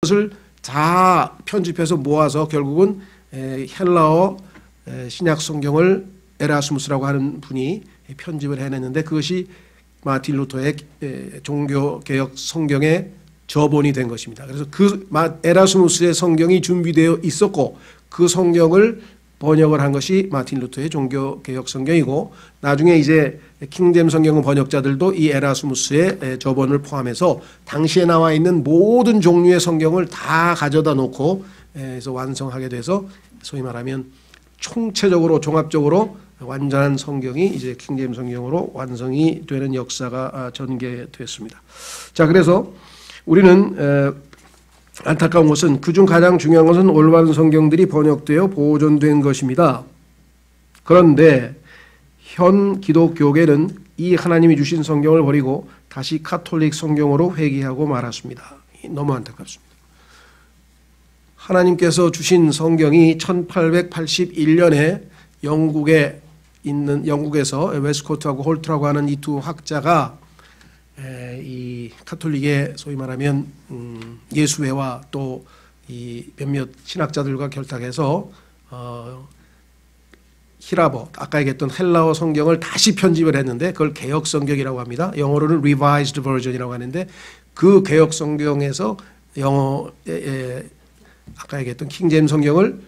그것을 다 편집해서 모아서 결국은 헬라어 신약 성경을 에라스무스라고 하는 분이 편집을 해냈는데 그것이 마틴 루터의 종교개혁 성경의 저본이 된 것입니다. 그래서 그 에라스무스의 성경이 준비되어 있었고 그 성경을 번역을 한 것이 마틴 루터의 종교개혁 성경이고 나중에 이제 킹잼 성경 번역자들도 이 에라스무스의 저본을 포함해서 당시에 나와 있는 모든 종류의 성경을 다 가져다 놓고 해서 완성하게 돼서 소위 말하면 총체적으로 종합적으로 완전한 성경이 이제 킹잼 성경으로 완성이 되는 역사가 전개됐습니다. 자, 그래서 우리는 안타까운 것은 그중 가장 중요한 것은 올바른 성경들이 번역되어 보존된 것입니다. 그런데 현 기독교계는 이 하나님이 주신 성경을 버리고 다시 카톨릭 성경으로 회귀하고 말았습니다. 너무 안타깝습니다. 하나님께서 주신 성경이 1881년에 영국에서 웨스코트하고 홀트라고 하는 이 두 학자가 이 카톨릭의 소위 말하면 예수회와 또 이 몇몇 신학자들과 결탁해서 히라버 아까 얘기했던 헬라어 성경을 다시 편집을 했는데 그걸 개역 성경이라고 합니다. 영어로는 revised version이라고 하는데 그 개역 성경에서 아까 얘기했던 킹제임 성경을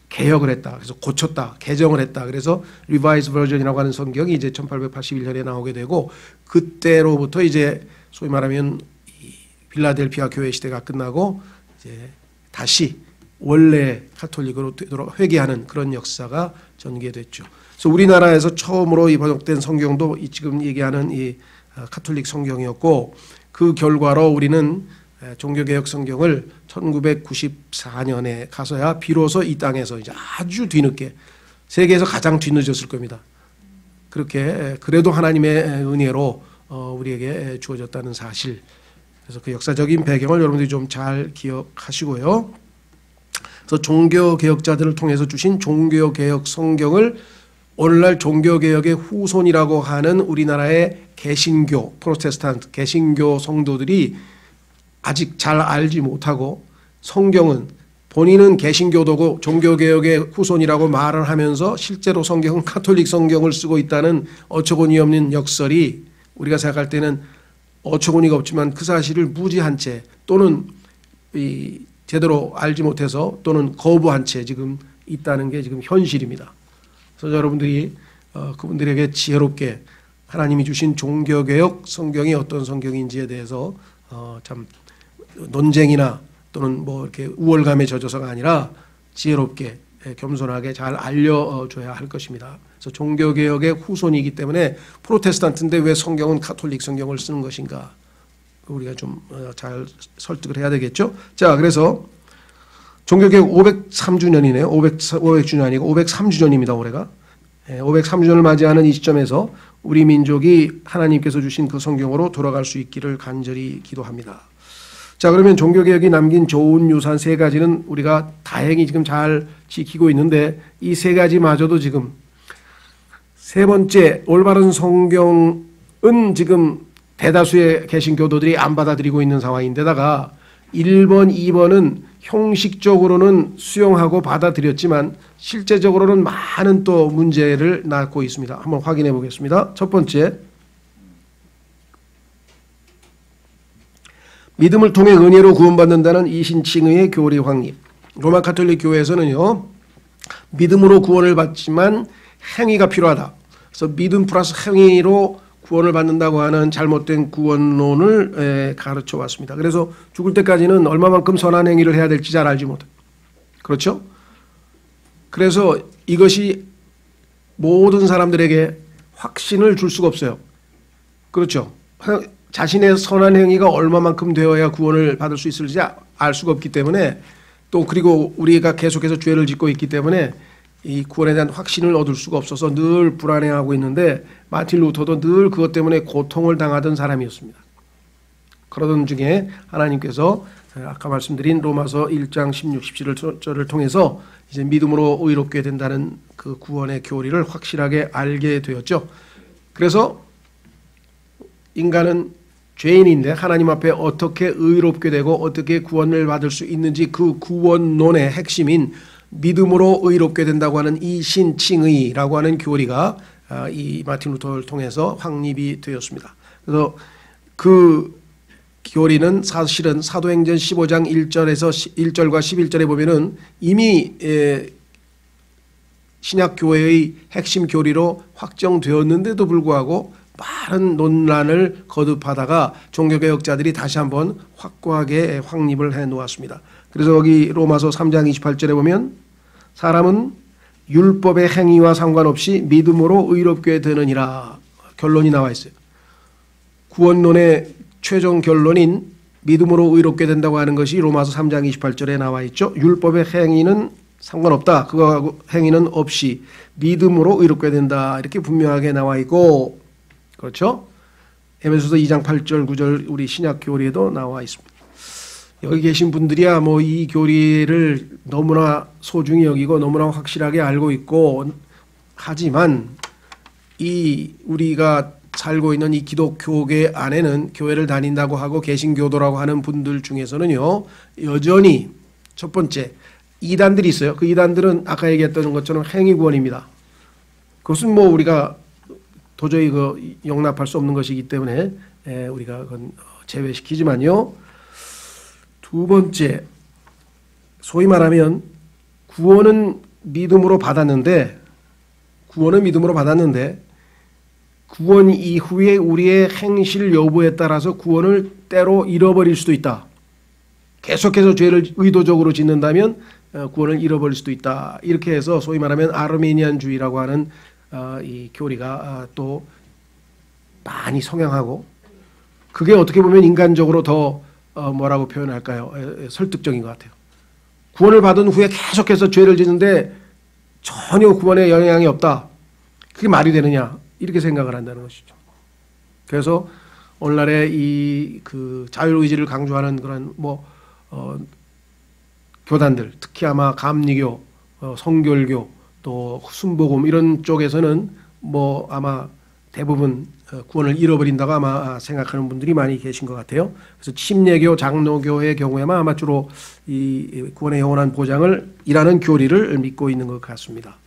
개역을 했다. 그래서 고쳤다. 개정을 했다. 그래서 revised version이라고 하는 성경이 이제 1881년에 나오게 되고 그때로부터 이제 소위 말하면 이 필라델피아 교회 시대가 끝나고 이제 다시 원래 카톨릭으로 회귀하는 그런 역사가 전개됐죠. 그래서 우리나라에서 처음으로 이 번역된 성경도 이 지금 얘기하는 이 카톨릭 성경이었고 그 결과로 우리는 종교개혁 성경을 1994년에 가서야 비로소 이 땅에서 이제 아주 뒤늦게 세계에서 가장 뒤늦었을 겁니다. 그렇게 그래도 하나님의 은혜로 우리에게 주어졌다는 사실. 그래서 그 역사적인 배경을 여러분들이 좀 잘 기억하시고요. 그래서 종교개혁자들을 통해서 주신 종교개혁 성경을 오늘날 종교개혁의 후손이라고 하는 우리나라의 개신교, 프로테스탄트, 개신교 성도들이 아직 잘 알지 못하고 성경은 본인은 개신교도고 종교개혁의 후손이라고 말을 하면서 실제로 성경은 카톨릭 성경을 쓰고 있다는 어처구니 없는 역설이 우리가 생각할 때는 어처구니가 없지만 그 사실을 무지한 채 또는 제대로 알지 못해서 또는 거부한 채 지금 있다는 게 지금 현실입니다. 그래서 여러분들이 그분들에게 지혜롭게 하나님이 주신 종교개혁 성경이 어떤 성경인지에 대해서 참 논쟁이나 또는 뭐 이렇게 우월감에 젖어서가 아니라 지혜롭게 겸손하게 잘 알려줘야 할 것입니다. 그래서 종교개혁의 후손이기 때문에 프로테스탄트인데 왜 성경은 카톨릭 성경을 쓰는 것인가 우리가 좀 잘 설득을 해야 되겠죠. 자, 그래서 종교개혁 503주년이네요. 500주년 아니고 503주년입니다. 올해가 503주년을 맞이하는 이 시점에서 우리 민족이 하나님께서 주신 그 성경으로 돌아갈 수 있기를 간절히 기도합니다. 자, 그러면 종교개혁이 남긴 좋은 유산 세 가지는 우리가 다행히 지금 잘 지키고 있는데 이 세 가지마저도 지금 세 번째 올바른 성경은 지금 대다수의 개신교도들이 안 받아들이고 있는 상황인데다가 1번, 2번은 형식적으로는 수용하고 받아들였지만 실제적으로는 많은 또 문제를 낳고 있습니다. 한번 확인해 보겠습니다. 첫 번째, 믿음을 통해 은혜로 구원받는다는 이신칭의의 교리 확립. 로마 카톨릭 교회에서는요, 믿음으로 구원을 받지만 행위가 필요하다. 그래서 믿음 플러스 행위로 구원을 받는다고 하는 잘못된 구원론을 가르쳐 왔습니다. 그래서 죽을 때까지는 얼마만큼 선한 행위를 해야 될지 잘 알지 못해요. 그렇죠? 그래서 이것이 모든 사람들에게 확신을 줄 수가 없어요. 그렇죠? 자신의 선한 행위가 얼마만큼 되어야 구원을 받을 수 있을지 알 수가 없기 때문에 또 그리고 우리가 계속해서 죄를 짓고 있기 때문에 이 구원에 대한 확신을 얻을 수가 없어서 늘 불안해하고 있는데 마틴 루터도 늘 그것 때문에 고통을 당하던 사람이었습니다. 그러던 중에 하나님께서 아까 말씀드린 로마서 1장 16, 17절을 통해서 이제 믿음으로 의롭게 된다는 그 구원의 교리를 확실하게 알게 되었죠. 그래서 인간은 죄인인데 하나님 앞에 어떻게 의롭게 되고 어떻게 구원을 받을 수 있는지 그 구원론의 핵심인 믿음으로 의롭게 된다고 하는 이 신칭의라고 하는 교리가 이 마틴 루터를 통해서 확립이 되었습니다. 그래서 그 교리는 사실은 사도행전 15장 1절과 11절에 보면은 이미 신약교회의 핵심 교리로 확정되었는데도 불구하고 많은 논란을 거듭하다가 종교개혁자들이 다시 한번 확고하게 확립을 해 놓았습니다. 그래서 여기 로마서 3장 28절에 보면 사람은 율법의 행위와 상관없이 믿음으로 의롭게 되느니라 결론이 나와 있어요. 구원론의 최종 결론인 믿음으로 의롭게 된다고 하는 것이 로마서 3장 28절에 나와 있죠. 율법의 행위는 상관없다. 그거 행위는 없이 믿음으로 의롭게 된다. 이렇게 분명하게 나와 있고, 그렇죠? 에베소서 2장 8절 9절 우리 신약 교리에도 나와 있습니다. 여기 계신 분들이야 뭐 이 교리를 너무나 소중히 여기고 너무나 확실하게 알고 있고, 하지만 이 우리가 살고 있는 이 기독교계 안에는 교회를 다닌다고 하고 개신교도라고 하는 분들 중에서는요, 여전히 첫 번째 이단들이 있어요. 그 이단들은 아까 얘기했던 것처럼 행위구원입니다. 그것은 뭐 우리가 도저히 용납할 수 없는 것이기 때문에 우리가 그건 제외시키지만요. 두 번째, 소위 말하면 구원은 믿음으로 받았는데 구원 이후에 우리의 행실 여부에 따라서 구원을 때로 잃어버릴 수도 있다. 계속해서 죄를 의도적으로 짓는다면 구원을 잃어버릴 수도 있다. 이렇게 해서 소위 말하면 아르메니안주의라고 하는 이 교리가 또 많이 성행하고, 그게 어떻게 보면 인간적으로 더 뭐라고 표현할까요? 설득적인 것 같아요. 구원을 받은 후에 계속해서 죄를 짓는데 전혀 구원에 영향이 없다. 그게 말이 되느냐? 이렇게 생각을 한다는 것이죠. 그래서 오늘날의 이 자율의지를 강조하는 그런 교단들, 특히 아마 감리교, 성결교, 또 순복음 이런 쪽에서는 아마 대부분 구원을 잃어버린다고 아마 생각하는 분들이 많이 계신 것 같아요. 그래서 침례교, 장로교의 경우에만 아마 주로 이 구원의 영원한 보장을 이라는 교리를 믿고 있는 것 같습니다.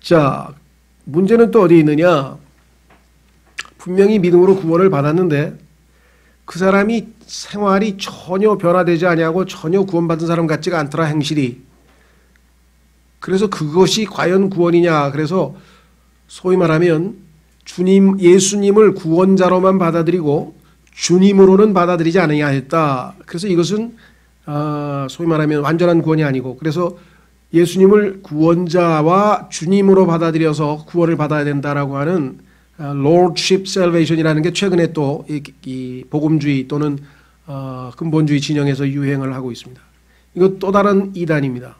자, 문제는 또 어디 있느냐? 분명히 믿음으로 구원을 받았는데 그 사람이 생활이 전혀 변화되지 아니하고 전혀 구원받은 사람 같지가 않더라, 행실이. 그래서 그것이 과연 구원이냐? 그래서 소위 말하면 예수님을 구원자로만 받아들이고 주님으로는 받아들이지 않아야 했다. 그래서 이것은 소위 말하면 완전한 구원이 아니고, 그래서 예수님을 구원자와 주님으로 받아들여서 구원을 받아야 된다라고 하는 Lordship Salvation이라는 게 최근에 또 이 복음주의 또는 근본주의 진영에서 유행을 하고 있습니다. 이거 또 다른 이단입니다.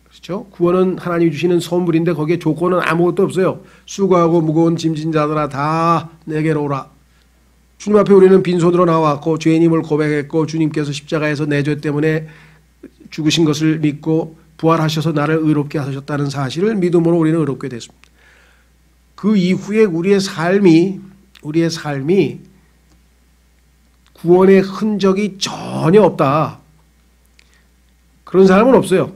그렇죠? 구원은 하나님이 주시는 선물인데 거기에 조건은 아무것도 없어요. 수고하고 무거운 짐진 자들아 다 내게로 오라. 주님 앞에 우리는 빈손으로 나왔고 죄인임을 고백했고 주님께서 십자가에서 내 죄 때문에 죽으신 것을 믿고 부활하셔서 나를 의롭게 하셨다는 사실을 믿음으로 우리는 의롭게 됐습니다. 그 이후에 우리의 삶이 구원의 흔적이 전혀 없다. 그런 사람은 없어요.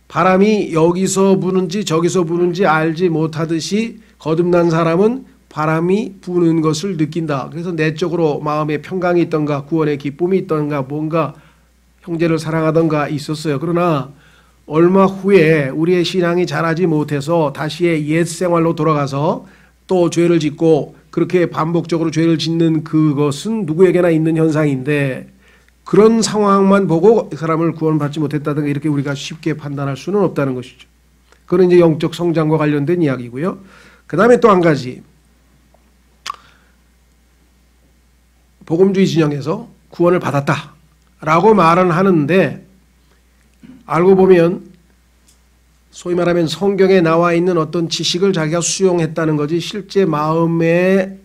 바람이 여기서 부는지 저기서 부는지 알지 못하듯이 거듭난 사람은 바람이 부는 것을 느낀다. 그래서 내적으로 마음에 평강이 있던가 구원의 기쁨이 있던가 뭔가 형제를 사랑하던가 있었어요. 그러나 얼마 후에 우리의 신앙이 자라지 못해서 다시의 옛 생활로 돌아가서 또 죄를 짓고 그렇게 반복적으로 죄를 짓는 그것은 누구에게나 있는 현상인데, 그런 상황만 보고 이 사람을 구원받지 못했다든가 이렇게 우리가 쉽게 판단할 수는 없다는 것이죠. 그건 이제 영적 성장과 관련된 이야기고요. 그 다음에 또 한 가지, 복음주의 진영에서 구원을 받았다라고 말은 하는데 알고 보면 소위 말하면 성경에 나와 있는 어떤 지식을 자기가 수용했다는 거지 실제 마음에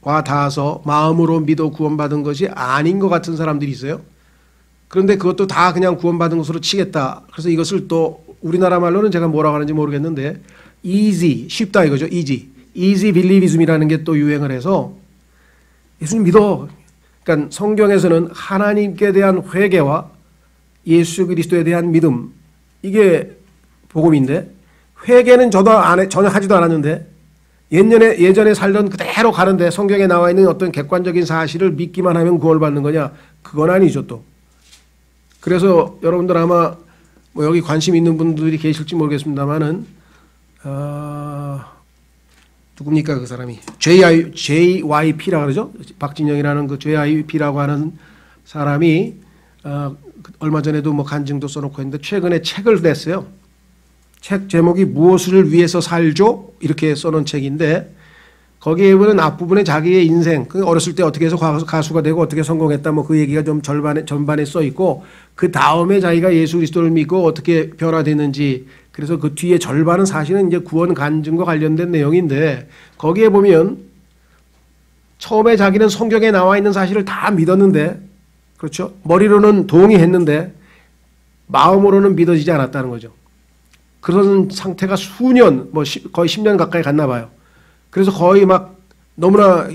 와 닿아서 마음으로 믿어 구원받은 것이 아닌 것 같은 사람들이 있어요. 그런데 그것도 다 그냥 구원받은 것으로 치겠다. 그래서 이것을 또 우리나라 말로는 제가 뭐라고 하는지 모르겠는데 easy, 쉽다 이거죠. easy believism이라는 게 또 유행을 해서 예수님 믿어. 그러니까 성경에서는 하나님께 대한 회개와 예수 그리스도에 대한 믿음, 이게 복음인데, 회개는 전혀 하지도 않았는데 예전에 살던 그대로 가는데 성경에 나와 있는 어떤 객관적인 사실을 믿기만 하면 구원받는 거냐? 그건 아니죠 또. 그래서 여러분들 아마 뭐 여기 관심 있는 분들이 계실지 모르겠습니다만은 누굽니까 그 사람이? JYP라고 그러죠? 박진영이라는 그 JYP라고 하는 사람이 얼마 전에도 뭐 간증도 써놓고 했는데 최근에 책을 냈어요. 책 제목이 무엇을 위해서 살죠? 이렇게 써놓은 책인데 거기에 보면 앞부분에 자기의 인생, 어렸을 때 어떻게 해서 가수가 되고 어떻게 성공했다 뭐 그 얘기가 좀 전반에 써 있고 그 다음에 자기가 예수 그리스도를 믿고 어떻게 변화됐는지, 그래서 그 뒤에 절반은 사실은 이제 구원 간증과 관련된 내용인데 거기에 보면 처음에 자기는 성경에 나와 있는 사실을 다 믿었는데, 그렇죠? 머리로는 동의했는데 마음으로는 믿어지지 않았다는 거죠. 그런 상태가 수년, 뭐 거의 10년 가까이 갔나 봐요. 그래서 거의 막 너무나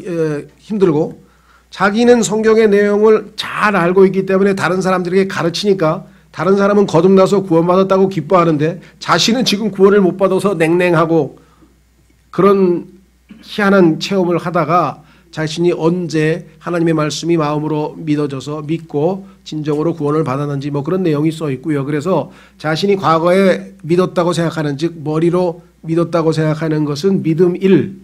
힘들고 자기는 성경의 내용을 잘 알고 있기 때문에 다른 사람들에게 가르치니까 다른 사람은 거듭나서 구원받았다고 기뻐하는데 자신은 지금 구원을 못 받아서 냉랭하고 그런 희한한 체험을 하다가 자신이 언제 하나님의 말씀이 마음으로 믿어져서 믿고 진정으로 구원을 받았는지 뭐 그런 내용이 써 있고요. 그래서 자신이 과거에 믿었다고 생각하는, 즉 머리로 믿었다고 생각하는 것은 믿음 1.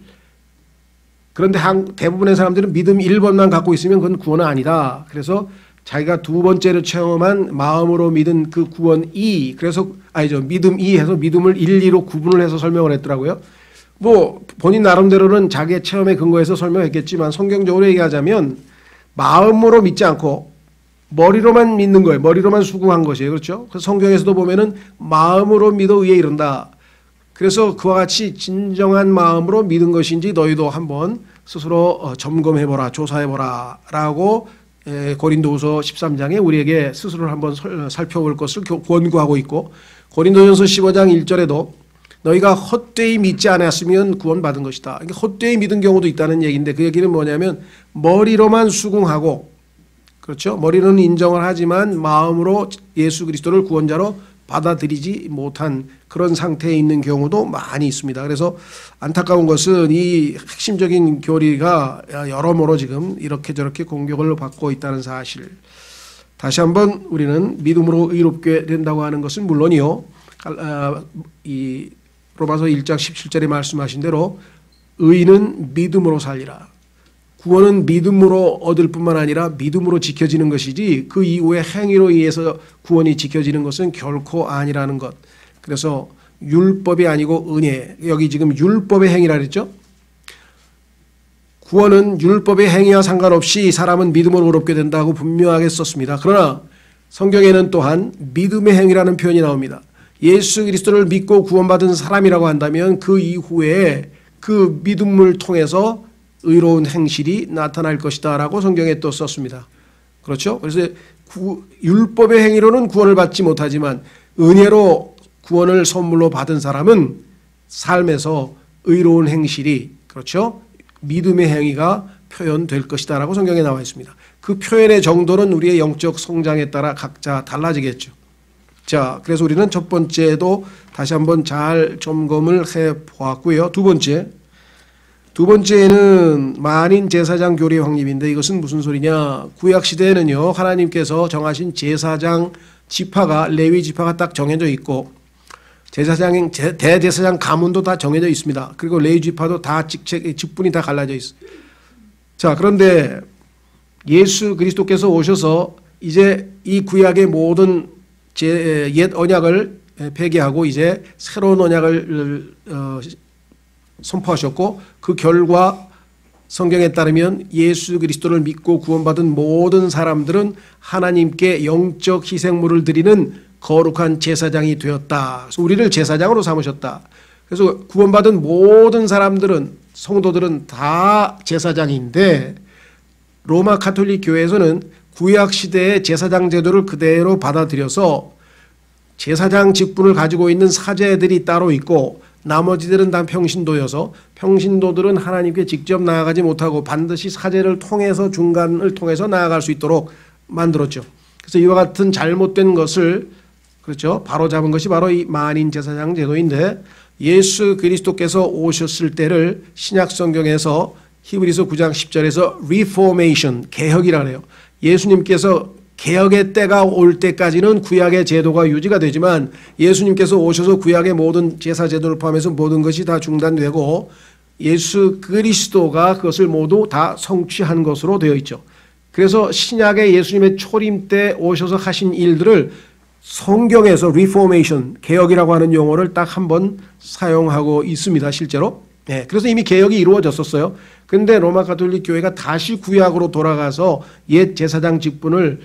그런데 대부분의 사람들은 믿음 1번만 갖고 있으면 그건 구원은 아니다. 그래서 자기가 두 번째로 체험한 마음으로 믿은 그 구원 2. 그래서 믿음 2 해서 믿음을 1, 2로 구분을 해서 설명을 했더라고요. 뭐 본인 나름대로는 자기의 체험에 근거해서 설명했겠지만 성경적으로 얘기하자면 마음으로 믿지 않고 머리로만 믿는 거예요. 머리로만 수긍한 것이에요. 그렇죠? 그래서 성경에서도 보면은 마음으로 믿어 의에 이른다. 그래서 그와 같이 진정한 마음으로 믿은 것인지 너희도 한번 스스로 점검해보라, 조사해보라 라고 고린도후서 13장에 우리에게 스스로를 한번 살펴볼 것을 권고하고 있고, 고린도전서 15장 1절에도 너희가 헛되이 믿지 않았으면 구원받은 것이다. 그러니까 헛되이 믿은 경우도 있다는 얘기인데 그 얘기는 뭐냐면 머리로만 수긍하고, 그렇죠? 머리로는 인정을 하지만 마음으로 예수 그리스도를 구원자로 받아들이지 못한 그런 상태에 있는 경우도 많이 있습니다. 그래서 안타까운 것은 이 핵심적인 교리가 여러모로 지금 이렇게 저렇게 공격을 받고 있다는 사실. 다시 한번 우리는 믿음으로 의롭게 된다고 하는 것은 물론이요, 이 로마서 1장 17절에 말씀하신 대로 의인은 믿음으로 살리라. 구원은 믿음으로 얻을 뿐만 아니라 믿음으로 지켜지는 것이지 그 이후에 행위로 의해서 구원이 지켜지는 것은 결코 아니라는 것. 그래서 율법이 아니고 은혜. 여기 지금 율법의 행위라 그랬죠. 구원은 율법의 행위와 상관없이 사람은 믿음으로 의롭게 된다고 분명하게 썼습니다. 그러나 성경에는 또한 믿음의 행위라는 표현이 나옵니다. 예수 그리스도를 믿고 구원받은 사람이라고 한다면 그 이후에 그 믿음을 통해서 의로운 행실이 나타날 것이다 라고 성경에 또 썼습니다. 그렇죠? 그래서 율법의 행위로는 구원을 받지 못하지만 은혜로 구원을 선물로 받은 사람은 삶에서 의로운 행실이, 그렇죠? 믿음의 행위가 표현될 것이다 라고 성경에 나와 있습니다. 그 표현의 정도는 우리의 영적 성장에 따라 각자 달라지겠죠. 자, 그래서 우리는 첫 번째도 다시 한번 잘 점검을 해 보았고요. 두 번째는 만인 제사장 교리 확립인데 이것은 무슨 소리냐? 구약 시대에는요, 하나님께서 정하신 제사장 지파가, 레위 지파가 딱 정해져 있고 대제사장 가문도 다 정해져 있습니다. 그리고 레위 지파도 다 직분이 다 갈라져 있어요. 자, 그런데 예수 그리스도께서 오셔서 이제 이 구약의 모든 옛 언약을 폐기하고 이제 새로운 언약을 선포하셨고, 그 결과 성경에 따르면 예수 그리스도를 믿고 구원받은 모든 사람들은 하나님께 영적 희생물을 드리는 거룩한 제사장이 되었다. 그래서 우리를 제사장으로 삼으셨다. 그래서 구원받은 모든 사람들은, 성도들은 다 제사장인데 로마 가톨릭 교회에서는 구약 시대의 제사장 제도를 그대로 받아들여서 제사장 직분을 가지고 있는 사제들이 따로 있고 나머지들은 다 평신도여서 평신도들은 하나님께 직접 나아가지 못하고 반드시 사제를 통해서 중간을 통해서 나아갈 수 있도록 만들었죠. 그래서 이와 같은 잘못된 것을 그렇죠. 바로 잡은 것이 바로 이 만인 제사장 제도인데 예수 그리스도께서 오셨을 때를 신약 성경에서 히브리서 9장 10절에서 Reformation, 개혁이라 해요. 예수님께서 개혁의 때가 올 때까지는 구약의 제도가 유지가 되지만 예수님께서 오셔서 구약의 모든 제사 제도를 포함해서 모든 것이 다 중단되고 예수 그리스도가 그것을 모두 다 성취한 것으로 되어 있죠. 그래서 신약의 예수님의 초림 때 오셔서 하신 일들을 성경에서 Reformation, 개혁이라고 하는 용어를 딱 한 번 사용하고 있습니다. 실제로. 네, 그래서 이미 개혁이 이루어졌었어요. 그런데 로마 가톨릭 교회가 다시 구약으로 돌아가서 옛 제사장 직분을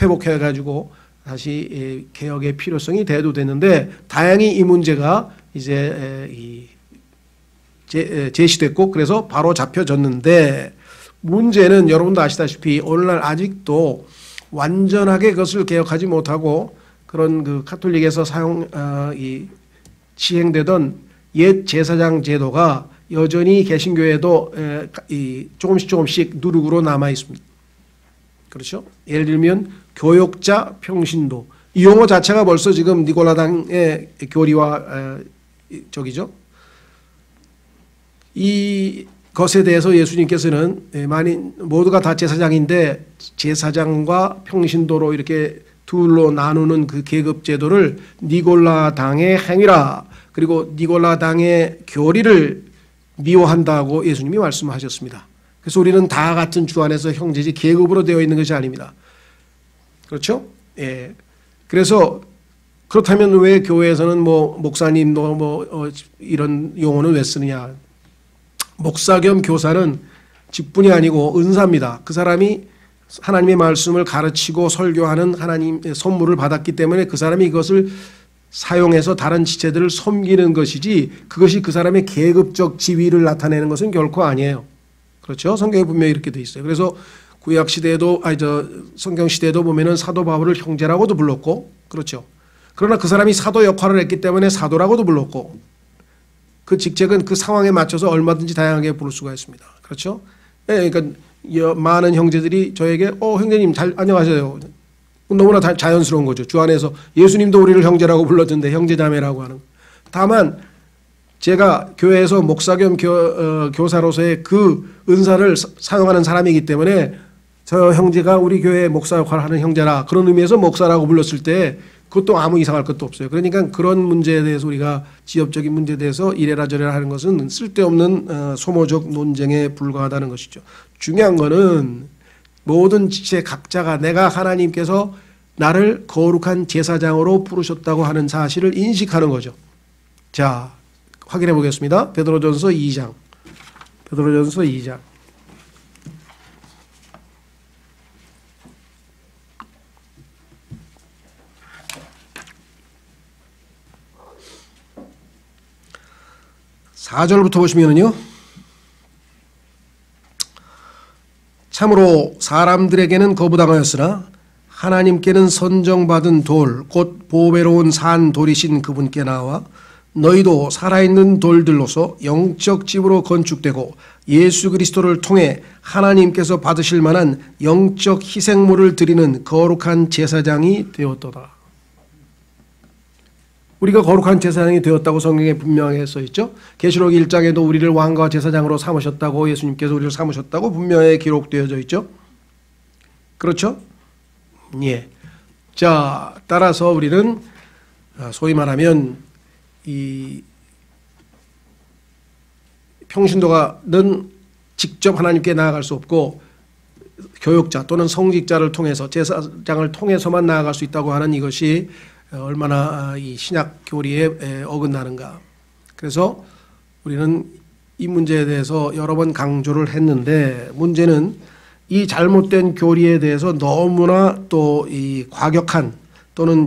회복해 가지고 다시 개혁의 필요성이 대두됐는데 다행히 이 문제가 이제 제시됐고 그래서 바로 잡혀졌는데 문제는 여러분도 아시다시피 오늘날 아직도 완전하게 그것을 개혁하지 못하고 그런 그 카톨릭에서 시행되던 옛 제사장 제도가 여전히 개신교에도 조금씩 누룩으로 남아 있습니다. 그렇죠? 예를 들면 교역자 평신도 이 용어 자체가 벌써 지금 니골라당의 교리와 저기죠. 이 것에 대해서 예수님께서는 만인 모두가 다 제사장인데 제사장과 평신도로 이렇게 둘로 나누는 그 계급 제도를 니골라당의 행위라 그리고 니골라당의 교리를 미워한다고 예수님이 말씀하셨습니다. 그래서 우리는 다 같은 주 안에서 형제지 계급으로 되어 있는 것이 아닙니다. 그렇죠? 예. 그래서 그렇다면 왜 교회에서는 뭐 목사님도 이런 용어는 왜 쓰느냐? 목사 겸 교사는 직분이 아니고 은사입니다. 그 사람이 하나님의 말씀을 가르치고 설교하는 하나님의 선물을 받았기 때문에 그 사람이 이것을 사용해서 다른 지체들을 섬기는 것이지 그것이 그 사람의 계급적 지위를 나타내는 것은 결코 아니에요. 그렇죠? 성경에 분명히 이렇게 돼 있어요. 그래서 구약 시대에도 성경 시대에도 보면은 사도 바울을 형제라고도 불렀고 그렇죠. 그러나 그 사람이 사도 역할을 했기 때문에 사도라고도 불렀고 그 직책은 그 상황에 맞춰서 얼마든지 다양하게 부를 수가 있습니다. 그렇죠? 네, 그러니까 많은 형제들이 저에게 형제님 잘 안녕하세요. 너무나 자연스러운 거죠. 주 안에서 예수님도 우리를 형제라고 불렀던데 형제자매라고 하는. 다만 제가 교회에서 목사 겸 교사로서의 그 은사를 사용하는 사람이기 때문에 저 형제가 우리 교회 목사 역할을 하는 형제라 그런 의미에서 목사라고 불렀을 때 그것도 아무 이상할 것도 없어요. 그러니까 그런 문제에 대해서 우리가 지역적인 문제에 대해서 이래라 저래라 하는 것은 쓸데없는 소모적 논쟁에 불과하다는 것이죠. 중요한 거는 모든 지체 각자가 내가 하나님께서 나를 거룩한 제사장으로 부르셨다고 하는 사실을 인식하는 거죠. 자, 확인해 보겠습니다. 베드로전서 2장. 베드로전서 2장. (4절부터) 보시면은요. 참으로 사람들에게는 거부당하였으나 하나님께는 선정받은 돌 곧 보배로운 산 돌이신 그분께 나와 너희도 살아있는 돌들로서 영적 집으로 건축되고 예수 그리스도를 통해 하나님께서 받으실 만한 영적 희생물을 드리는 거룩한 제사장이 되었도다. 우리가 거룩한 제사장이 되었다고 성경에 분명히 써 있죠. 계시록 1장에도 우리를 왕과 제사장으로 삼으셨다고 예수님께서 우리를 삼으셨다고 분명히 기록되어져 있죠. 그렇죠? 예. 자, 따라서 우리는 소위 말하면 이 평신도가는 직접 하나님께 나아갈 수 없고 교역자 또는 성직자를 통해서 제사장을 통해서만 나아갈 수 있다고 하는 이것이 얼마나 이 신약 교리에 어긋나는가. 그래서 우리는 이 문제에 대해서 여러 번 강조를 했는데 문제는 이 잘못된 교리에 대해서 너무나 또 이 과격한 또는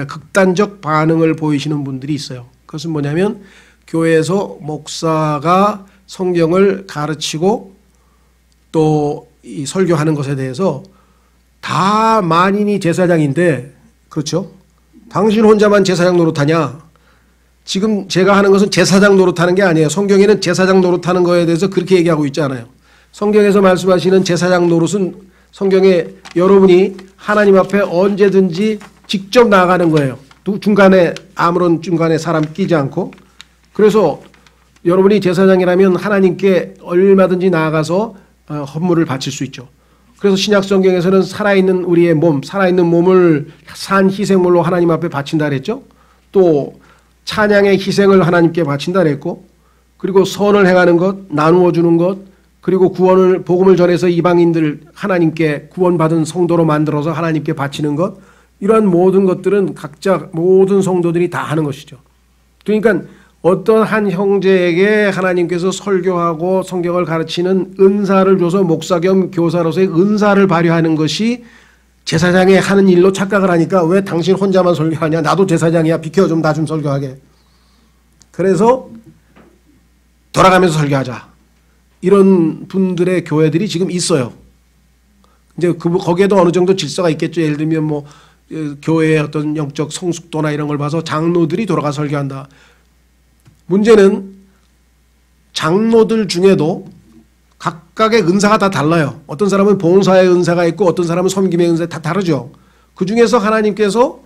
극단적 반응을 보이시는 분들이 있어요. 그것은 뭐냐면 교회에서 목사가 성경을 가르치고 또 이 설교하는 것에 대해서 다 만인이 제사장인데 그렇죠? 당신 혼자만 제사장 노릇하냐? 지금 제가 하는 것은 제사장 노릇하는 게 아니에요. 성경에는 제사장 노릇하는 거에 대해서 그렇게 얘기하고 있잖아요. 성경에서 말씀하시는 제사장 노릇은 성경에 여러분이 하나님 앞에 언제든지 직접 나아가는 거예요. 중간에 아무런 중간에 사람 끼지 않고. 그래서 여러분이 제사장이라면 하나님께 얼마든지 나아가서 헌물을 바칠 수 있죠. 그래서 신약 성경에서는 살아있는 우리의 몸, 살아있는 몸을 산 희생물로 하나님 앞에 바친다 그랬죠. 또 찬양의 희생을 하나님께 바친다 그랬고, 그리고 선을 행하는 것, 나누어 주는 것, 그리고 구원을 복음을 전해서 이방인들 하나님께 구원받은 성도로 만들어서 하나님께 바치는 것, 이러한 모든 것들은 각자 모든 성도들이 다 하는 것이죠. 그러니까 어떤 한 형제에게 하나님께서 설교하고 성경을 가르치는 은사를 줘서 목사 겸 교사로서의 은사를 발휘하는 것이 제사장이 하는 일로 착각을 하니까 왜 당신 혼자만 설교하냐, 나도 제사장이야, 비켜 좀 나 좀 설교하게. 그래서 돌아가면서 설교하자, 이런 분들의 교회들이 지금 있어요. 이제 거기에도 어느 정도 질서가 있겠죠. 예를 들면 뭐 교회의 어떤 영적 성숙도나 이런 걸 봐서 장로들이 돌아가 설교한다. 문제는 장로들 중에도 각각의 은사가 다 달라요. 어떤 사람은 봉사의 은사가 있고 어떤 사람은 섬김의 은사, 다 다르죠. 그 중에서 하나님께서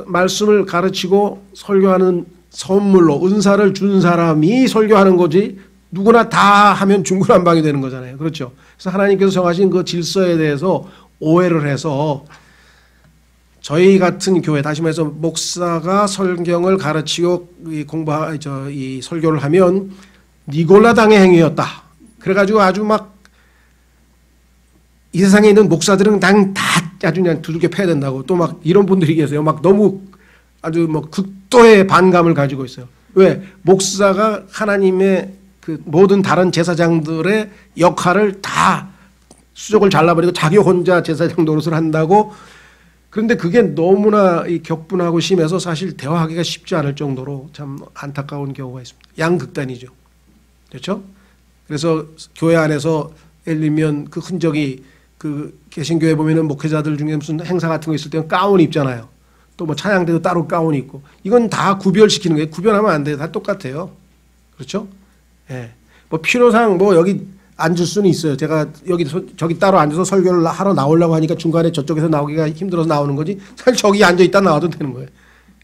말씀을 가르치고 설교하는 선물로 은사를 준 사람이 설교하는 거지 누구나 다 하면 중구난방이 되는 거잖아요. 그렇죠. 그래서 하나님께서 정하신 그 질서에 대해서 오해를 해서 저희 같은 교회, 다시 말해서 목사가 성경을 가르치고 이 설교를 하면 니골라당의 행위였다. 그래가지고 아주 막 이 세상에 있는 목사들은 다 아주 그냥 두들겨 패야 된다고 또 막 이런 분들이 계세요. 막 너무 아주 뭐 극도의 반감을 가지고 있어요. 왜? 목사가 하나님의 그 모든 다른 제사장들의 역할을 다 수족을 잘라버리고 자기 혼자 제사장 노릇을 한다고. 그런데 그게 너무나 격분하고 심해서 사실 대화하기가 쉽지 않을 정도로 참 안타까운 경우가 있습니다. 양극단이죠. 그렇죠? 그래서 교회 안에서 예를 들면 그 흔적이 그 개신교회 보면은 목회자들 중에 무슨 행사 같은 거 있을 때는 가운 입잖아요. 또 뭐 찬양 때도 따로 가운이 있고, 이건 다 구별시키는 거예요. 구별하면 안 돼요. 다 똑같아요. 그렇죠? 예. 뭐 필요상 뭐 여기 앉을 수는 있어요. 제가 여기 저기 따로 앉아서 설교를 하러 나오려고 하니까 중간에 저쪽에서 나오기가 힘들어서 나오는 거지. 사실 저기 앉아 있다 나와도 되는 거예요.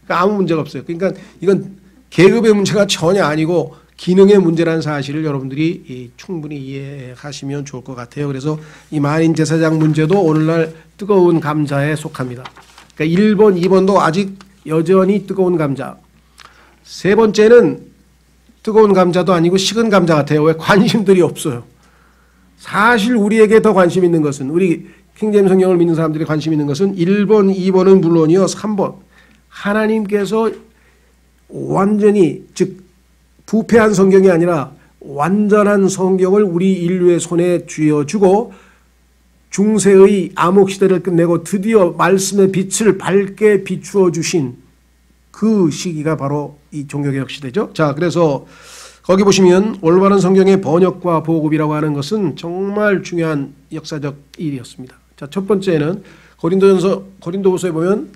그러니까 아무 문제가 없어요. 그러니까 이건 계급의 문제가 전혀 아니고 기능의 문제라는 사실을 여러분들이 충분히 이해하시면 좋을 것 같아요. 그래서 이 만인 제사장 문제도 오늘날 뜨거운 감자에 속합니다. 그러니까 1번, 2번도 아직 여전히 뜨거운 감자. 세 번째는 뜨거운 감자도 아니고 식은 감자 같아요. 왜? 관심들이 없어요. 사실 우리에게 더 관심 있는 것은, 우리 킹제임스 성경을 믿는 사람들이 관심 있는 것은 1번, 2번은 물론이요, 3번. 하나님께서 완전히, 즉 부패한 성경이 아니라 완전한 성경을 우리 인류의 손에 쥐어주고 중세의 암흑시대를 끝내고 드디어 말씀의 빛을 밝게 비추어 주신 그 시기가 바로 이 종교개혁 시대죠. 자, 그래서 거기 보시면 올바른 성경의 번역과 보급이라고 하는 것은 정말 중요한 역사적 일이었습니다. 자, 첫 번째는 고린도후서에 보면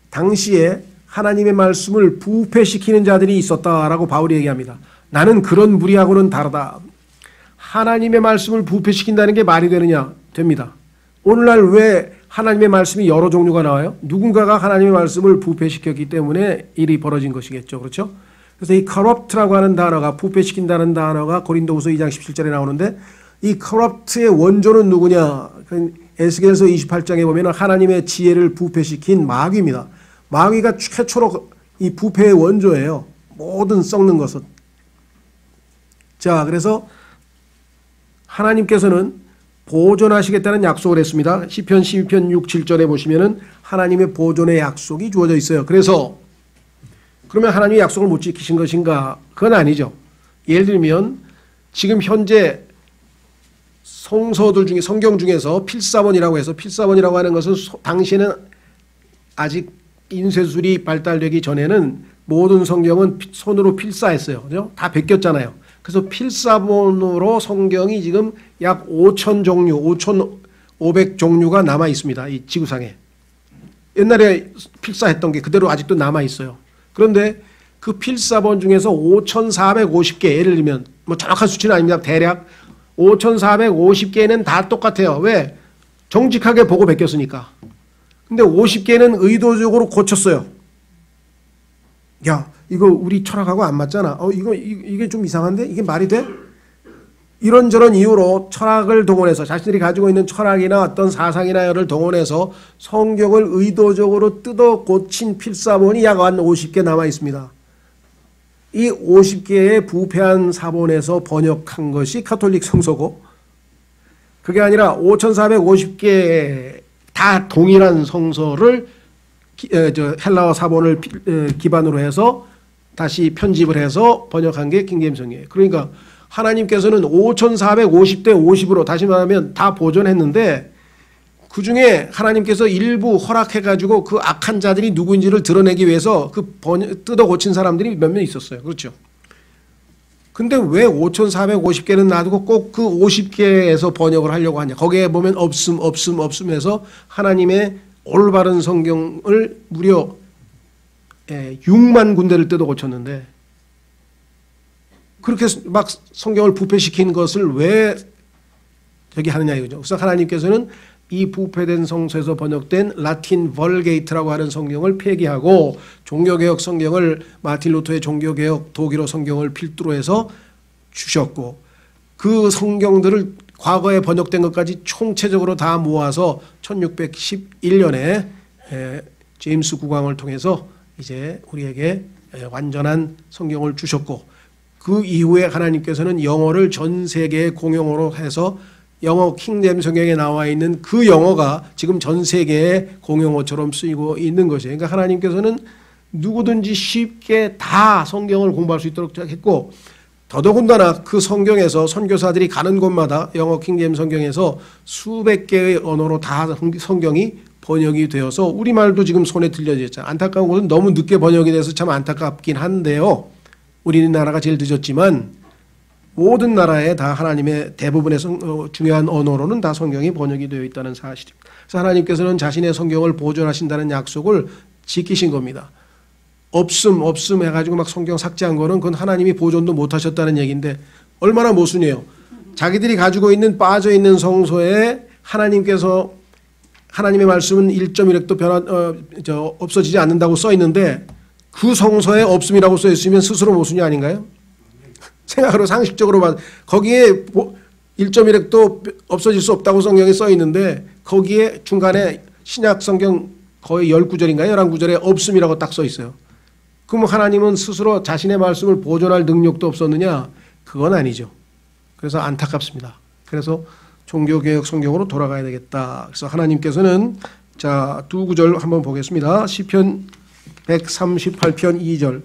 당시에 하나님의 말씀을 부패시키는 자들이 있었다라고 바울이 얘기합니다. 나는 그런 무리하고는 다르다. 하나님의 말씀을 부패시킨다는 게 말이 되느냐? 됩니다. 오늘날 왜 하나님의 말씀이 여러 종류가 나와요? 누군가가 하나님의 말씀을 부패시켰기 때문에 일이 벌어진 것이겠죠. 그렇죠? 그래서 이 corrupt라고 하는 단어가, 부패시킨다는 단어가 고린도후서 2장 17절에 나오는데, 이 corrupt의 원조는 누구냐? 에스겔서 28장에 보면 하나님의 지혜를 부패시킨 마귀입니다. 마귀가 최초로 이 부패의 원조예요. 모든 썩는 것은. 자, 그래서 하나님께서는 보존하시겠다는 약속을 했습니다. 시편 12편 6, 7절에 보시면은 하나님의 보존의 약속이 주어져 있어요. 그래서 그러면 하나님의 약속을 못 지키신 것인가? 그건 아니죠. 예를 들면 지금 현재 성서들 중에, 성경 중에서 필사본이라고 해서, 필사본이라고 하는 것은 당시에는 아직 인쇄술이 발달되기 전에는 모든 성경은 손으로 필사했어요. 그죠? 다 베꼈잖아요. 그래서 필사본으로 성경이 지금 약 5,000종류, 5,500종류가 남아 있습니다. 이 지구상에. 옛날에 필사했던 게 그대로 아직도 남아 있어요. 그런데 그 필사본 중에서 5,450개, 예를 들면 뭐 정확한 수치는 아닙니다. 대략 5,450개는 다 똑같아요. 왜? 정직하게 보고 베꼈으니까. 근데 50개는 의도적으로 고쳤어요. 야, 이거 우리 철학하고 안 맞잖아. 이게 좀 이상한데? 이게 말이 돼? 이런저런 이유로 철학을 동원해서 자신들이 가지고 있는 철학이나 어떤 사상이나를 동원해서 성경을 의도적으로 뜯어 고친 필사본이 약 한 50개 남아 있습니다. 이 50개의 부패한 사본에서 번역한 것이 카톨릭 성서고, 그게 아니라 5,450개 다 동일한 성서를 헬라어 사본을 기반으로 해서 다시 편집을 해서 번역한 게 킹제임스성경이에요. 그러니까 하나님께서는 5,450대 50으로 다시 말하면 다 보존했는데, 그 중에 하나님께서 일부 허락해가지고 그 악한 자들이 누구인지를 드러내기 위해서 그 뜯어 고친 사람들이 몇 명 있었어요. 그렇죠? 근데 왜 5,450개는 놔두고 꼭 그 50개에서 번역을 하려고 하냐. 거기에 보면 없음 해서 하나님의 올바른 성경을 무려 6만 군데를 뜯어 고쳤는데, 그렇게 막 성경을 부패시킨 것을 왜 저기 하느냐 이거죠. 그래서 하나님께서는 이 부패된 성서에서 번역된 라틴 벌게이트라고 하는 성경을 폐기하고 종교개혁 성경을, 마틴 루터의 종교개혁 독일어 성경을 필두로 해서 주셨고, 그 성경들을 과거에 번역된 것까지 총체적으로 다 모아서 1611년에 제임스 국왕을 통해서 이제 우리에게 완전한 성경을 주셨고, 그 이후에 하나님께서는 영어를 전 세계에 공용어로 해서 영어 킹제임스 성경에 나와 있는 그 영어가 지금 전 세계의 공용어처럼 쓰이고 있는 것이에요. 그러니까 하나님께서는 누구든지 쉽게 다 성경을 공부할 수 있도록 했고, 더더군다나 그 성경에서 선교사들이 가는 곳마다 영어 킹제임스 성경에서 수백 개의 언어로 다 성경이 번역이 되어서 우리말도 지금 손에 들려졌잖아요. 안타까운 것은 너무 늦게 번역이 돼서 참 안타깝긴 한데요. 우리나라가 제일 늦었지만 모든 나라에 다 하나님의 대부분의 중요한 언어로는 다 성경이 번역이 되어 있다는 사실입니다. 그래서 하나님께서는 자신의 성경을 보존하신다는 약속을 지키신 겁니다. 없음 해가지고 막 성경 삭제한 거는 그건 하나님이 보존도 못하셨다는 얘기인데 얼마나 모순이에요. 자기들이 가지고 있는 빠져있는 성서에 하나님께서 하나님의 말씀은 1.1획도 없어지지 않는다고 써 있는데 그 성서에 없음이라고 써 있으면 스스로 모순이 아닌가요? 생각으로 상식적으로 봐, 거기에 1.1획도 없어질 수 없다고 성경에 써 있는데 거기에 중간에 신약 성경 거의 10구절인가요? 11구절에 없음이라고 딱 써 있어요. 그럼 하나님은 스스로 자신의 말씀을 보존할 능력도 없었느냐? 그건 아니죠. 그래서 안타깝습니다. 그래서 종교개혁 성경으로 돌아가야 되겠다. 그래서 하나님께서는 자, 두 구절 한번 보겠습니다. 시편 138편 2절.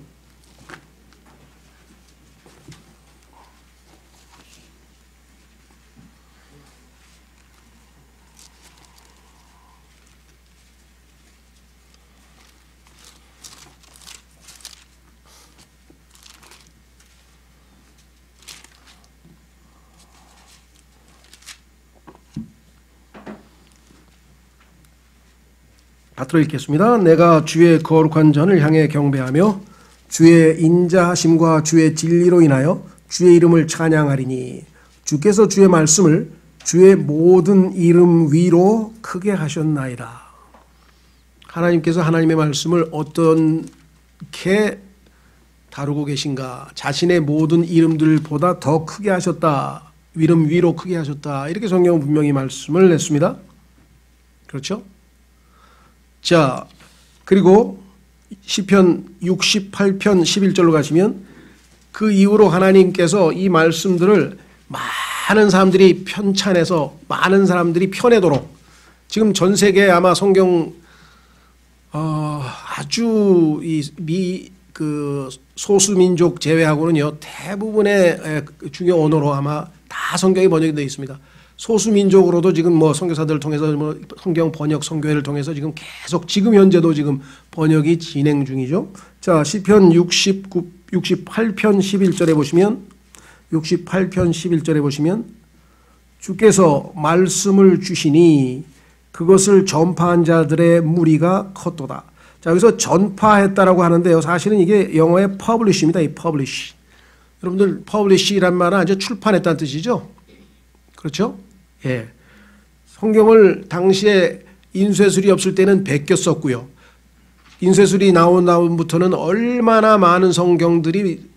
받들어 읽겠습니다. 내가 주의 거룩한 전을 향해 경배하며 주의 인자하심과 주의 진리로 인하여 주의 이름을 찬양하리니 주께서 주의 말씀을 주의 모든 이름 위로 크게 하셨나이다. 하나님께서 하나님의 말씀을 어떻게 다루고 계신가? 자신의 모든 이름들보다 더 크게 하셨다. 이름 위로 크게 하셨다. 이렇게 성경은 분명히 말씀을 냈습니다. 그렇죠? 자, 그리고 시편 68편 11절로 가시면 그 이후로 하나님께서 이 말씀들을 많은 사람들이 편찬해서 많은 사람들이 편해도록 지금 전 세계에 아마 성경 아주 그 소수민족 제외하고는요 대부분의 중요 언어로 아마 다 성경이 번역이 되어 있습니다. 소수민족으로도 지금 뭐 선교사들을 통해서 뭐 성경 번역 선교회를 통해서 지금 계속 지금 현재도 지금 번역이 진행 중이죠. 자, 시편 68편 11절에 보시면 68편 11절에 보시면 주께서 말씀을 주시니 그것을 전파한 자들의 무리가 컸도다. 자, 여기서 전파했다라고 하는데요. 사실은 이게 영어의 publish입니다. 이 publish. 여러분들 publish란 말은 아주 출판했다는 뜻이죠. 그렇죠? 예. 성경을 당시에 인쇄술이 없을 때는 베껴 썼고요. 인쇄술이 나온 다음부터는 얼마나 많은 성경들이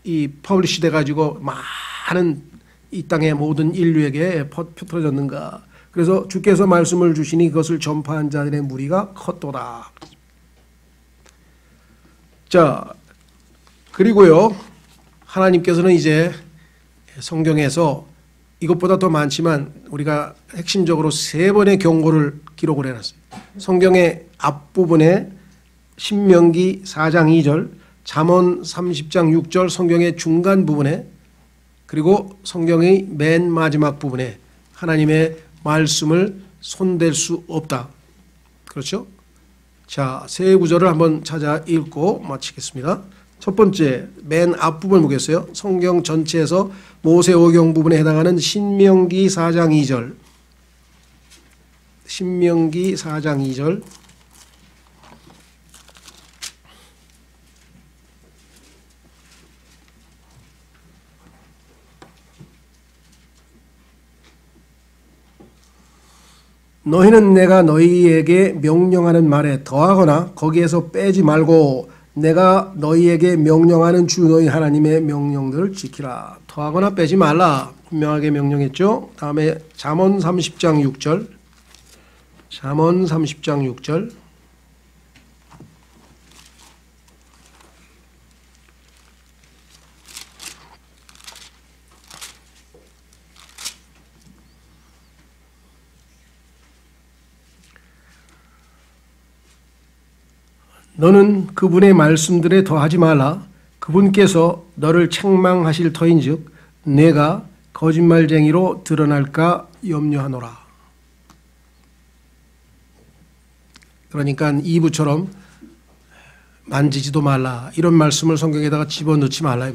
이 퍼블리시 돼가지고 많은 이 땅의 모든 인류에게 퍼져졌는가. 그래서 주께서 말씀을 주시니 그것을 전파한 자들의 무리가 컸도다. 자, 그리고요, 하나님께서는 이제 성경에서 이것보다 더 많지만 우리가 핵심적으로 3번의 경고를 기록을 해놨어요. 성경의 앞부분에 신명기 4장 2절, 잠언 30장 6절, 성경의 중간 부분에, 그리고 성경의 맨 마지막 부분에 하나님의 말씀을 손댈 수 없다. 그렇죠? 자, 세 구절을 한번 찾아 읽고 마치겠습니다. 첫 번째, 맨 앞부분 보겠어요. 성경 전체에서 모세오경 부분에 해당하는 신명기 4장 2절. 신명기 4장 2절. 너희는 내가 너희에게 명령하는 말에 더하거나 거기에서 빼지 말고 내가 너희에게 명령하는 주 너희 하나님의 명령들을 지키라. 더하거나 빼지 말라. 분명하게 명령했죠. 다음에 잠언 30장 6절. 잠언 30장 6절. 너는 그분의 말씀들에 더하지 말라. 그분께서 너를 책망하실 터인즉 내가 거짓말쟁이로 드러날까 염려하노라. 그러니까 2부처럼 만지지도 말라 이런 말씀을 성경에다가 집어넣지 말라.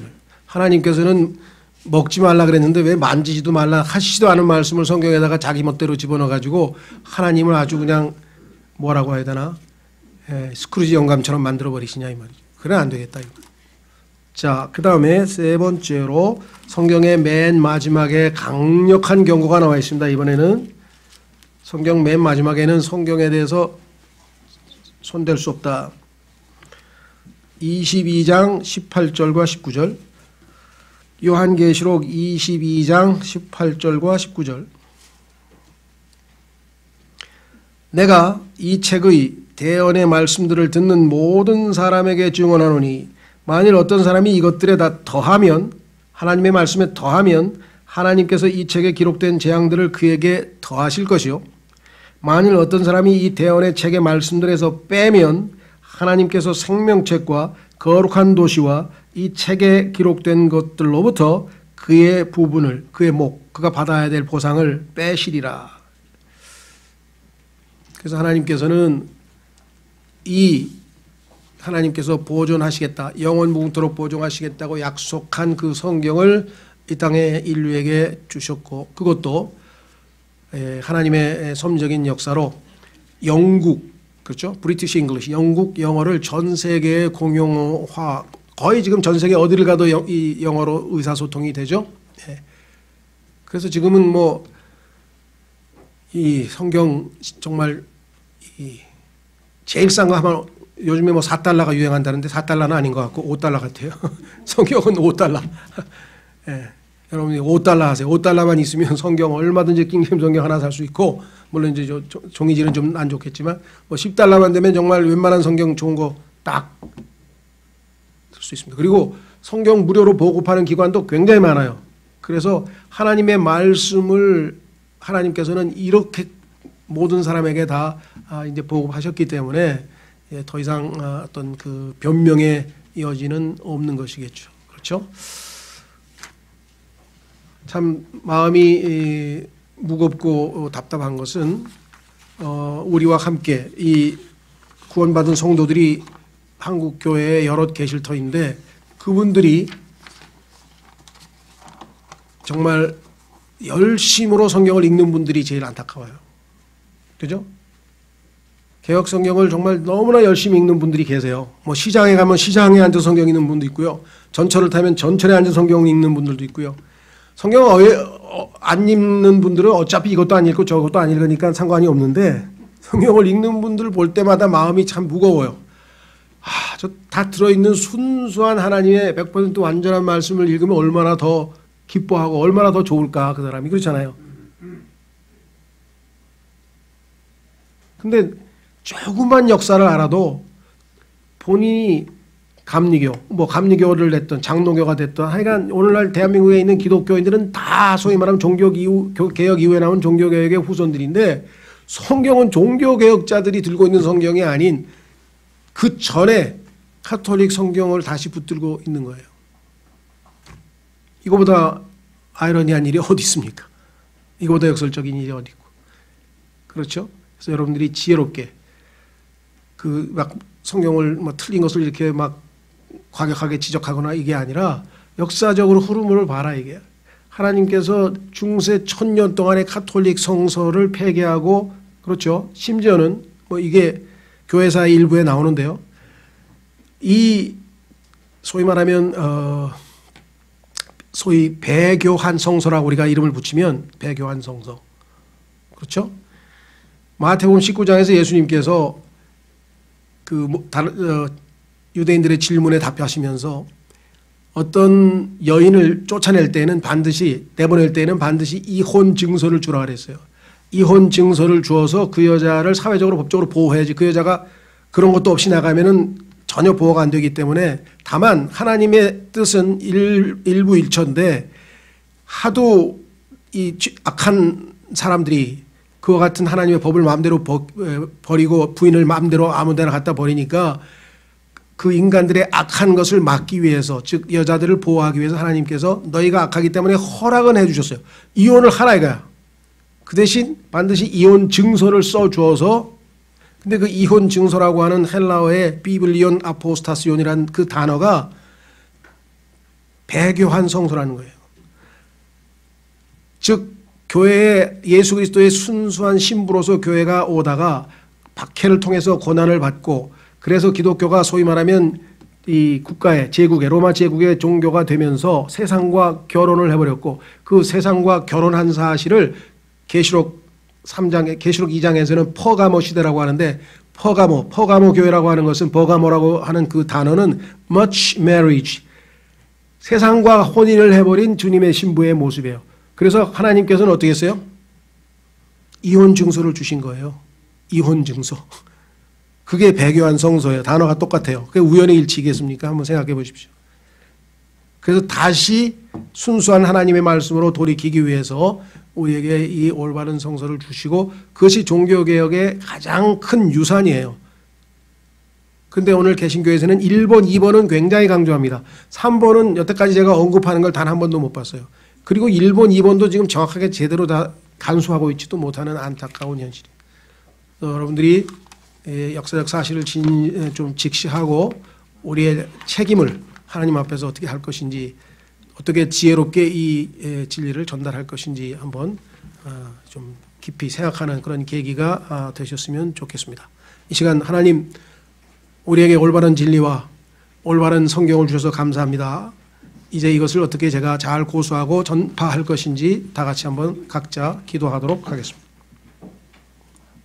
하나님께서는 먹지 말라 그랬는데 왜 만지지도 말라 하시지도 않은 말씀을 성경에다가 자기 멋대로 집어넣어가지고 하나님을 아주 그냥 뭐라고 해야 되나, 스크루지 영감처럼 만들어버리시냐 이 말이죠. 그래 안 되겠다 이거. 자, 그 다음에 세 번째로 성경의 맨 마지막에 강력한 경고가 나와 있습니다. 이번에는 성경 맨 마지막에는 성경에 대해서 손댈 수 없다. 22장 18절과 19절. 요한계시록 22장 18절과 19절. 내가 이 책의 대언의 말씀들을 듣는 모든 사람에게 증언하노니 만일 어떤 사람이 이것들에 다 더하면, 하나님의 말씀에 더하면 하나님께서 이 책에 기록된 재앙들을 그에게 더하실 것이요, 만일 어떤 사람이 이 대언의 책의 말씀들에서 빼면 하나님께서 생명책과 거룩한 도시와 이 책에 기록된 것들로부터 그의 부분을, 그의 목, 그가 받아야 될 보상을 빼시리라. 그래서 하나님께서는 하나님께서 보존하시겠다, 영원 무궁토록 보존하시겠다고 약속한 그 성경을 이 땅의 인류에게 주셨고, 그것도 하나님의 섭리적인 역사로 영국, 그렇죠? 브리티시 잉글리시, 영국 영어를 전 세계에 공용화, 거의 지금 전 세계 어디를 가도 이 영어로 의사소통이 되죠. 그래서 지금은 뭐 이 성경 정말 제일 싼 거 하면 요즘에 뭐 4달러가 유행한다는데 4달러는 아닌 것 같고 5달러 같아요. 성경은 5달러. 여러분이 5달러 하세요. 5달러만 있으면 성경 얼마든지 킹잼 성경 하나 살 수 있고, 물론 이제 종이질은 좀 안 좋겠지만 뭐 10달러만 되면 정말 웬만한 성경 좋은 거 딱 쓸 수 있습니다. 그리고 성경 무료로 보급하는 기관도 굉장히 많아요. 그래서 하나님의 말씀을 하나님께서는 이렇게 모든 사람에게 다 이제 보급하셨기 때문에 더 이상 어떤 그 변명의 여지는 없는 것이겠죠. 그렇죠? 참 마음이 무겁고 답답한 것은 우리와 함께 이 구원받은 성도들이 한국 교회에 여럿 계실 터인데 그분들이 정말 열심으로 성경을 읽는 분들이 제일 안타까워요. 그죠? 개혁 성경을 정말 너무나 열심히 읽는 분들이 계세요. 뭐 시장에 가면 시장에 앉아 성경 읽는 분도 있고요. 전철을 타면 전철에 앉아 성경 읽는 분들도 있고요. 성경 안 읽는 분들은 어차피 이것도 안 읽고 저것도 안 읽으니까 상관이 없는데 성경을 읽는 분들을 볼 때마다 마음이 참 무거워요. 저 다 들어있는 순수한 하나님의 100% 완전한 말씀을 읽으면 얼마나 더 기뻐하고 얼마나 더 좋을까 그 사람이. 그렇잖아요. 근데 조금만 역사를 알아도 본인이 감리교, 뭐 감리교를 됐던 장로교가 됐던 하여간 오늘날 대한민국에 있는 기독교인들은 다 소위 말하면 종교개혁 이후에 나온 종교개혁의 후손들인데 성경은 종교개혁자들이 들고 있는 성경이 아닌 그 전에 카톨릭 성경을 다시 붙들고 있는 거예요. 이거보다 아이러니한 일이 어디 있습니까? 이거보다 역설적인 일이 어디 있고. 그렇죠? 그래서 여러분들이 지혜롭게 그 막 성경을 뭐 틀린 것을 이렇게 막 과격하게 지적하거나 이게 아니라 역사적으로 흐름을 봐라 이게. 하나님께서 중세 1000년 동안의 카톨릭 성서를 폐기하고 그렇죠. 심지어는 뭐 이게 교회사 일부에 나오는데요. 이 소위 말하면 소위 배교한 성서라고 우리가 이름을 붙이면 배교한 성서. 그렇죠? 마태복음 19장에서 예수님께서 유대인들의 질문에 답하시면서 어떤 여인을 쫓아낼 때는 반드시 내보낼 때는 반드시 이혼 증서를 주라 그랬어요. 이혼 증서를 주어서 그 여자를 사회적으로 법적으로 보호해야지. 그 여자가 그런 것도 없이 나가면은 전혀 보호가 안 되기 때문에 다만 하나님의 뜻은 일부일처인데 하도 이 악한 사람들이 그와 같은 하나님의 법을 마음대로 버리고 부인을 마음대로 아무 데나 갖다 버리니까 그 인간들의 악한 것을 막기 위해서 즉 여자들을 보호하기 위해서 하나님께서 너희가 악하기 때문에 허락은 해주셨어요. 이혼을 하라 이거야. 그 대신 반드시 이혼 증서를 써주어서 근데 그 이혼 증서라고 하는 헬라어의 비블리온 아포스타시온이라는 그 단어가 배교한 성서라는 거예요. 즉 교회에 예수 그리스도의 순수한 신부로서 교회가 오다가 박해를 통해서 고난을 받고 그래서 기독교가 소위 말하면 이 국가의 제국의 로마 제국의 종교가 되면서 세상과 결혼을 해버렸고 그 세상과 결혼한 사실을 계시록 3장에 계시록 2장에서는 퍼가모 시대라고 하는데 퍼가모 교회라고 하는 것은 버가모라고 하는 그 단어는 much marriage 세상과 혼인을 해버린 주님의 신부의 모습이에요. 그래서 하나님께서는 어떻게 했어요? 이혼 증서를 주신 거예요. 이혼 증서. 그게 배교한 성서예요. 단어가 똑같아요. 그게 우연의 일치겠습니까? 한번 생각해 보십시오. 그래서 다시 순수한 하나님의 말씀으로 돌이키기 위해서 우리에게 이 올바른 성서를 주시고 그것이 종교개혁의 가장 큰 유산이에요. 근데 오늘 개신교에서는 1번, 2번은 굉장히 강조합니다. 3번은 여태까지 제가 언급하는 걸 단 한 번도 못 봤어요. 그리고 1번, 2번도 지금 정확하게 제대로 다 간수하고 있지도 못하는 안타까운 현실입니다. 여러분들이 역사적 사실을 좀 직시하고 우리의 책임을 하나님 앞에서 어떻게 할 것인지 어떻게 지혜롭게 이 진리를 전달할 것인지 한번 좀 깊이 생각하는 그런 계기가 되셨으면 좋겠습니다. 이 시간 하나님 우리에게 올바른 진리와 올바른 성경을 주셔서 감사합니다. 이제 이것을 어떻게 제가 잘 고수하고 전파할 것인지 다 같이 한번 각자 기도하도록 하겠습니다.